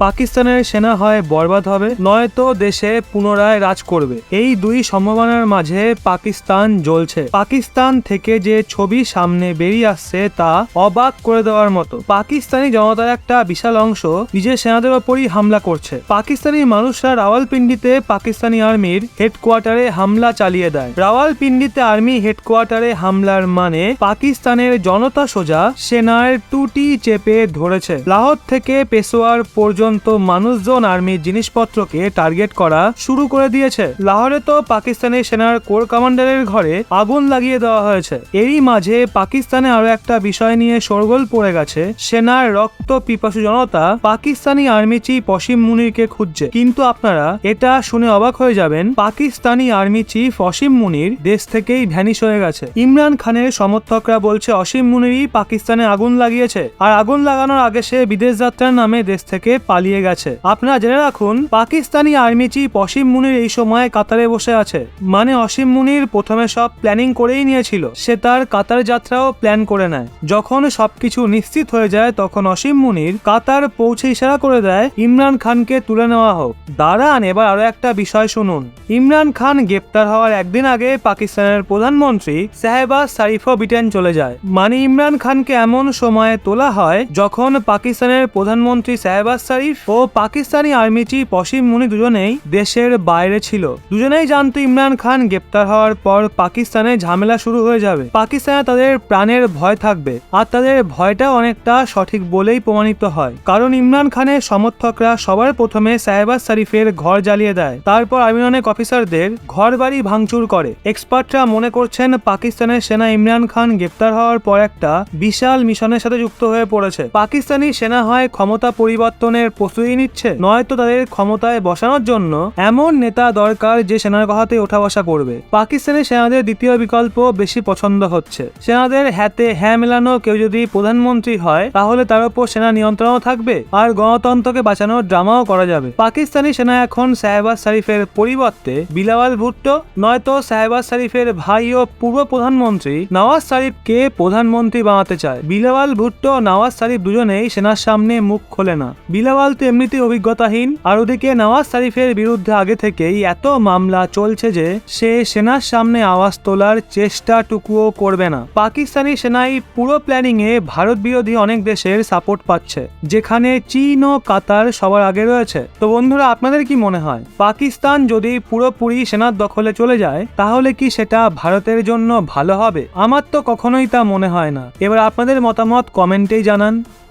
পাকিস্তানের সেনা হয় বরবাদ হবে, নয়তো দেশে পুনরায় রাজ করবে। এই দুই সম্ভাবনার মাঝে পাকিস্তান জ্বলছে। পাকিস্তান থেকে যে ছবি সামনে বেরিয়ে আসছে তা অবাক করে দেওয়ার মতো। পাকিস্তানি জনতার একটা বিশাল অংশ নিজের সেনাদের ওপরই হামলা করছে। পাকিস্তানি মানুষরা রাওয়ালপিন্ডিতে পাকিস্তানি আর্মির হেডকোয়ার্টারে হামলা চালিয়ে দেয়। রাওয়ালপিন্ডিতে আর্মি হেডকোয়ার্টারে হামলার মানে পাকিস্তানের জনতা সোজা সেনার টুটি চেপে ধরেছে। লাহোর থেকে পেশোয়ার পর্যন্ত মানুষজন আর্মির জিনিসপত্রকে টার্গেট করা শুরু করে দিয়েছে। লাহোরে তো পাকিস্তানি সেনার কোর কমান্ডারের ঘরে আগুন লাগিয়ে দেওয়া হয়েছে। এরই মাঝে পাকিস্তানে আরো একটা বিষয় নিয়ে শোরগোল পড়ে গেছে। সেনার রক্ত পিপাসু জনতা পাকিস্তানি আর্মি চিফ অসীম মুনিরকে খুঁজছে। কিন্তু আপনারা এটা শুনে অবাক হয়ে যাবেন, পাকিস্তানি আর্মি চিফ অসীম মুনির দেশ থেকেই ভ্যানিশ হয়ে গেছে। ইমরান খানের সমর্থকরা বলছে অসীম মুনিরই পাকিস্তানে আগুন লাগিয়েছে, আর আগুন লাগানোর আগে সে বিদেশ যাত্রার নামে দেশ থেকে পালিয়ে গেছে। আপনারা জেনে রাখুন, পাকিস্তানি আর্মি চিফ অসীম মুনির এই সময় কাতারে বসে আছে। মানে অসীম মুনির প্রথমে সব প্ল্যানিং করেই নিয়েছিল, সে তার কাতার যাত্রাও প্ল্যান করে নেয়। যখন সবকিছু নিশ্চিত হয়ে যায় তখন অসীম মুনির কাতার পৌঁছে ইশারা করে দেয় ইমরান খানকে তুলে নেওয়া হোক। দাঁড়ান, এবার আরো একটা বিষয় শুনুন। ইমরান খান গ্রেপ্তার হওয়ার একদিন আগে পাকিস্তানের প্রধানমন্ত্রী শাহবাজ শরীফও ব্রিটেন চলে যায়। মানে ইমরান খানকে এমন সময়ে তোলা হয় যখন পাকিস্তানের প্রধানমন্ত্রী শাহবাজ শরীফ ও পাকিস্তানি আর্মি চিফ অসীম মুনির দুজনেই দেশের বাইরে ছিল। দুজনেই জানতো ইমরান খান গ্রেপ্তার হওয়ার পর পাকিস্তানে ঝামেলা শুরু হয়ে যাবে, পাকিস্তানে তাদের প্রাণের ভয় থাকবে। আর তাদের ভয়টা অনেকটা সঠিক বলেই প্রমাণিত হয়, কারণ ইমরান খানের সমর্থকরা সবার প্রথমে শাহবাজ শরীফের ঘর জ্বালিয়ে দেয়, তারপর আর্মির অনেক অফিসারদের ঘর বাড়ি ভাঙচুর করে। এক্সপার্টরা মনে করছেন পাকিস্তানের সেনা ইমরান খান গ্রেপ্তার হওয়ার পর একটা বিশাল মিশনের সাথে যুক্ত হয়ে পড়েছে। পাকিস্তানি সেনা হয় ক্ষমতা পরিবর্তনের প্রস্তুতি নিচ্ছে, নয়তো তাদের ক্ষমতায় বসানোর জন্য এমন নেতা দরকার যে সেনার কথাতে ওঠা বসা করবে। পাকিস্তানি সেনাদের দ্বিতীয় বিকল্প বেশি পছন্দ হচ্ছে। সেনাদের হাতে হ্যাঁ মেলানো কেউ যদি প্রধানমন্ত্রী হয় তাহলে তার উপর সেনা নিয়ন্ত্রণও থাকবে, আর গণতন্ত্রকে বাঁচানোর ড্রামাও করা যাবে। পাকিস্তানি সেনা এখন শাহবাজ শরীফের পরিবর্তে বিলাওয়াল ভুট্টো নয়তো শাহবাজ শরীফের ভাই ও পূর্ব প্রধানমন্ত্রী নওয়াজ শরীফকে প্রধানমন্ত্রী বানাতে চায়। বিলাওয়াল ভুট্টো ও নওয়াজ শরীফ দুজনেই সেনার সামনে মুখ খোলে না। বিলাওয়াল তো এমনিতেই অভিজ্ঞতাহীন, আর ওদিকে নওয়াজ শরীফের বিরুদ্ধে আগে থেকেই এত মামলা চলছে যে সে সেনার সামনে আওয়াজ তোলার চেষ্টাটুকুও করবে না। পাকিস্তানি সেনাই পুরো প্ল্যানিং এ ভারত বিরোধী অনেক দেশের সাপোর্ট পাচ্ছে, যেখানে চীন ও কাতার সবার আগে রয়েছে। তো বন্ধুরা, আপনাদের কি মনে হয় পাকিস্তান যদি পুরোপুরি সেনার দখলে চলে যায় তাহলে কি সেটা ভারতের জন্য ভালো হবে? আমার তো কখনোই তা মনে হয় না। এবার আপনাদের মতামত কমেন্টেই জানান।